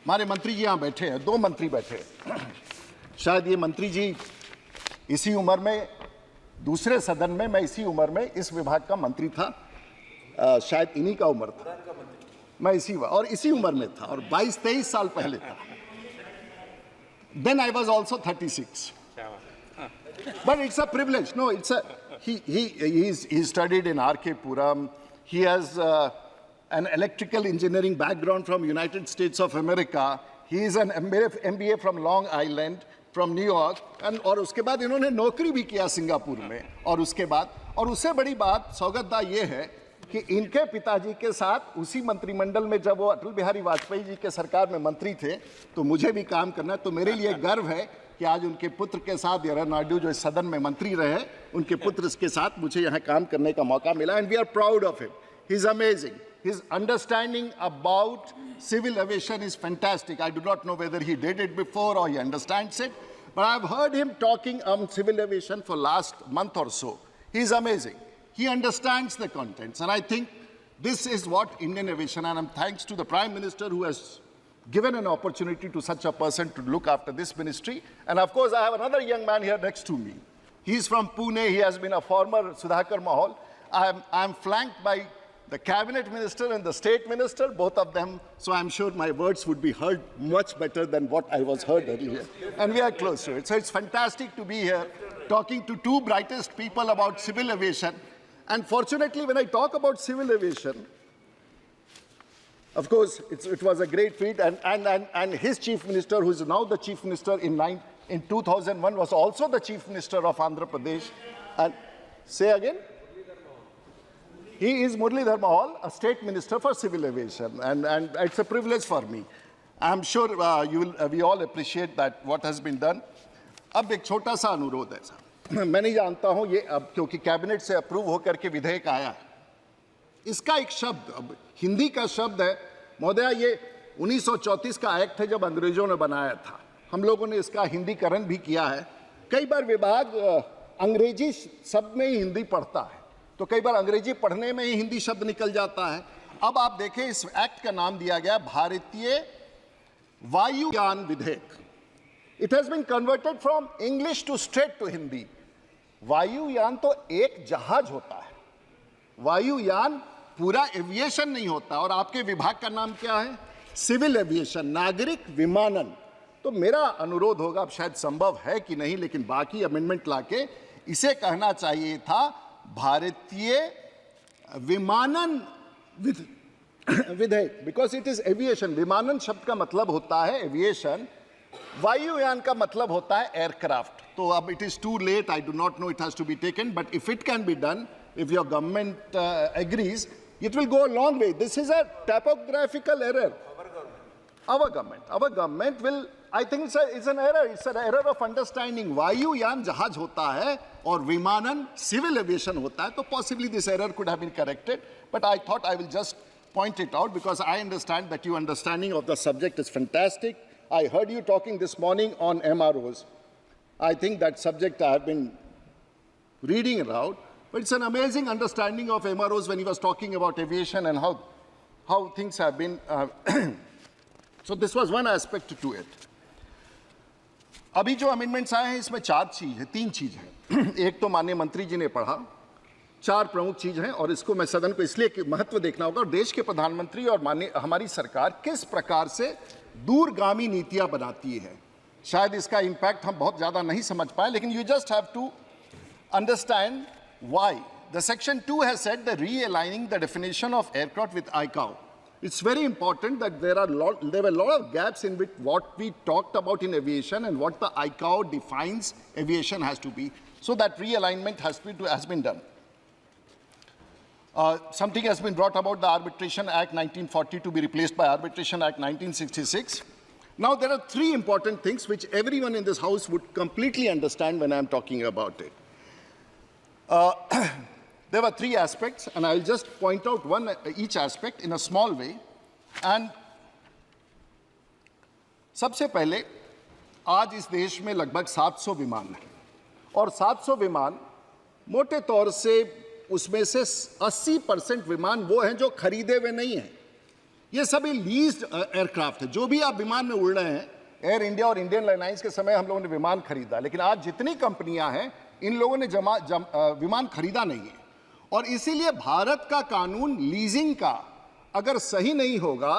हमारे मंत्री जी यहाँ बैठे हैं, 2 मंत्री बैठे हैं। शायद ये मंत्री जी इसी उम्र में, दूसरे सदन में मैं इसी उम्र में इस विभाग का मंत्री था, शायद इन्हीं का उम्र था, मैं इसी उम्र में था और 22-23 साल पहले था। Then I was also 36. But it's a privilege. No, it's a he studied in R.K. Puram. He has an electrical engineering background from United States of America. He is an MBA from Long Island, from New York. And और उसके बाद इन्होंने नौकरी भी किया Singapore में। और उसके बाद और उससे बड़ी बात सौगतदा ये है कि इनके पिताजी के साथ उसी मंत्रिमंडल में जब वो अटल बिहारी वाजपेयी जी के सरकार में मंत्री थे तो मुझे भी काम करना, तो मेरे लिए गर्व है कि आज उनके पुत्र के साथ येरा नायडू जो इस सदन में मंत्री रहे, उनके पुत्र के साथ मुझे यहाँ काम करने का मौका मिला। And we are proud of him. He is amazing. His understanding about civil aviation is fantastic. I do not know whether he did it before or he understands it, but I've heard him talking on civil aviation for last month or so. He's amazing. He understands the contents, and I think this is what Indian aviation, and I'm thanks to the Prime Minister who has given an opportunity to such a person to look after this ministry. And of course, I have another young man here next to me. He's from Pune. He has been a former Sudhakar Mahal. I'm flanked by the cabinet minister and the state minister, both of them. So I'm sure my words would be heard much better than what I was heard earlier. And we are close to it. So it's fantastic to be here talking to 2 brightest people about civil aviation. And fortunately, when I talk about civil aviation, of course, it was a great feat. And his chief minister, who is now the chief minister in 2001, was also the chief minister of Andhra Pradesh. And say again? He is Muralidhar Mahal, a state minister for civil aviation. And it's a privilege for me. I'm sure we all appreciate that what has been done. अब एक छोटा सा अनुरोध है साहब, मैं नहीं जानता हूँ ये अब क्योंकि कैबिनेट से अप्रूव होकर के विधेयक आया है, इसका एक शब्द अब हिंदी का शब्द है महोदया, ये 1934 का एक्ट है जब अंग्रेजों ने बनाया था, हम लोगों ने इसका हिंदीकरण भी किया है। कई बार विभाग अंग्रेजी शब्द में ही हिंदी पढ़ता है, तो कई बार अंग्रेजी पढ़ने में ही हिंदी शब्द निकल जाता है। अब आप देखें इस एक्ट का नाम दिया गया भारतीय वायुयान विधेयक। It has been converted from English to straight to Hindi. वायुयान तो एक जहाज होता है, वायुयान पूरा एविएशन नहीं होता। और आपके विभाग का नाम क्या है? सिविल एविएशन, नागरिक विमानन। तो मेरा अनुरोध होगा, अब शायद संभव है कि नहीं, लेकिन बाकी अमेंडमेंट लाके इसे कहना चाहिए था भारतीय विमानन विधेयक, बिकॉज इट इज एविएशन। विमानन शब्द का मतलब होता है एविएशन, वायुयान का मतलब होता है एयरक्राफ्ट। तो अब it is too late, I do not know, it has to be taken, but if it can be done, if your government agrees, it will go a long way. This is a typographical error. Our government will, I think it's an error. It's an error of understanding. वायुयान जहाज होता है और विमानन civil aviation होता है, तो possibly this error could have been corrected. But I thought I will just point it out because I understand that your understanding of the subject is fantastic. I heard you talking this morning on MROs. I think that subject I have been reading around. But it's an amazing understanding of MROs when he was talking about aviation and how things have been. So this was one aspect to it. अभी जो amendments आए हैं इसमें 3 चीज़ हैं। एक तो माननीय मंत्री जी ने पढ़ा, 4 प्रमुख चीज़ हैं और इसको मैं सदन को इसलिए महत्व देखना होगा। और देश के प्रधानमंत्री और माननीय हमारी सरकार किस प्रकार से दूरगामी नीतियाँ बनाती है, शायद इसका इम्पैक्ट हम बहुत ज़्यादा नहीं समझ पाए, लेकिन you just have to understand why. The section 2 has said the realigning the definition of aircraft with ICAO. It's very important that there were a lot of gaps in which what we talked about in aviation and what the ICAO defines aviation has to be. So that realignment has been done. Something has been brought about the Arbitration Act 1940 to be replaced by Arbitration Act 1966. Now there are 3 important things which everyone in this house would completely understand when I'm talking about it. There were 3 aspects, and I'll just point out each aspect in a small way. And सबसे पहले आज इस देश में लगभग 700 विमान हैं और 700 विमान मोटे तौर से उसमें से 80% विमान वो हैं जो खरीदे हुए नहीं हैं। ये सभी लीज्ड एयरक्राफ्ट है। जो भी आप विमान में उड़ रहे हैं, एयर इंडिया और इंडियन एयरलाइंस के समय हम लोगों ने विमान खरीदा, लेकिन आज जितनी कंपनियां हैं इन लोगों ने विमान खरीदा नहीं है। और इसीलिए भारत का कानून लीजिंग का अगर सही नहीं होगा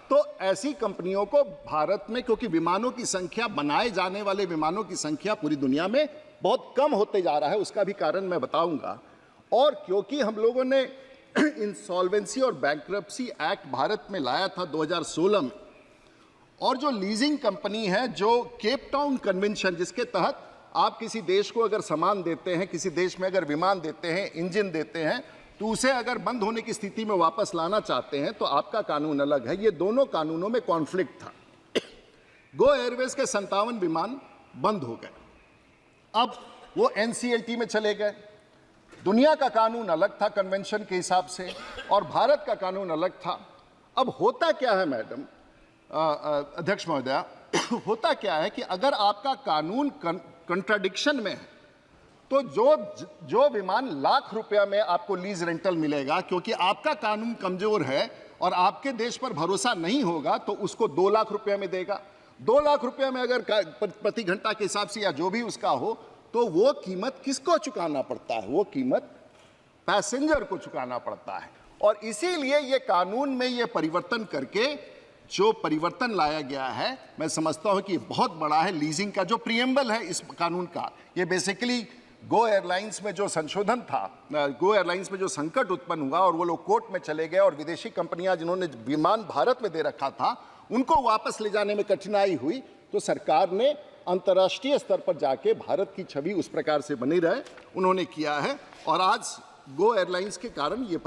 तो ऐसी कंपनियों को भारत में, क्योंकि विमानों की संख्या, बनाए जाने वाले विमानों की संख्या पूरी दुनिया में बहुत कम होते जा रहा है, उसका भी कारण मैं बताऊंगा। और क्योंकि हम लोगों ने इंसॉल्वेंसी और बैंक्रप्सी एक्ट भारत में लाया था 2016 में, और जो लीजिंग कंपनी है, जो केप टाउन कन्वेंशन, जिसके तहत आप किसी देश को अगर सामान देते हैं, किसी देश में अगर विमान देते हैं, इंजन देते हैं, तो उसे अगर बंद होने की स्थिति में वापस लाना चाहते हैं तो आपका कानून अलग है। ये दोनों कानूनों में कॉन्फ्लिक्ट था। गो एयरवेज के 57 विमान बंद हो गए, अब वो NCLT में चले गए। दुनिया का कानून अलग था कन्वेंशन के हिसाब से, और भारत का कानून अलग था। अब होता क्या है मैडम, अध्यक्ष महोदया, होता क्या है कि अगर आपका कानून कंट्राडिक्शन में है तो जो विमान लाख रुपया में आपको लीज रेंटल मिलेगा, क्योंकि आपका कानून कमजोर है और आपके देश पर भरोसा नहीं होगा, तो उसको 2 लाख रुपया में देगा। 2 लाख रुपया में अगर प्रति घंटा के हिसाब से या जो भी उसका हो, तो वो कीमत किसको चुकाना पड़ता है? वो कीमत पैसेंजर को चुकाना पड़ता है। और इसीलिए ये कानून में ये परिवर्तन करके जो परिवर्तन लाया गया है, मैं समझता हूं कि ये बहुत बड़ा है। लीजिंग का जो प्रीएम्बल है इस कानून का, ये बेसिकली गो एयरलाइंस में जो संशोधन था, गो एयरलाइंस में जो संकट उत्पन्न हुआ और वो लोग कोर्ट में चले गए, और विदेशी कंपनियां जिन्होंने विमान भारत में दे रखा था उनको वापस ले जाने में कठिनाई हुई, तो सरकार ने अंतर्राष्ट्रीय स्तर पर जाके भारत की छवि उस प्रकार से बनी रहे, उन्होंने किया है। और आज गो एयरलाइंस के कारण ये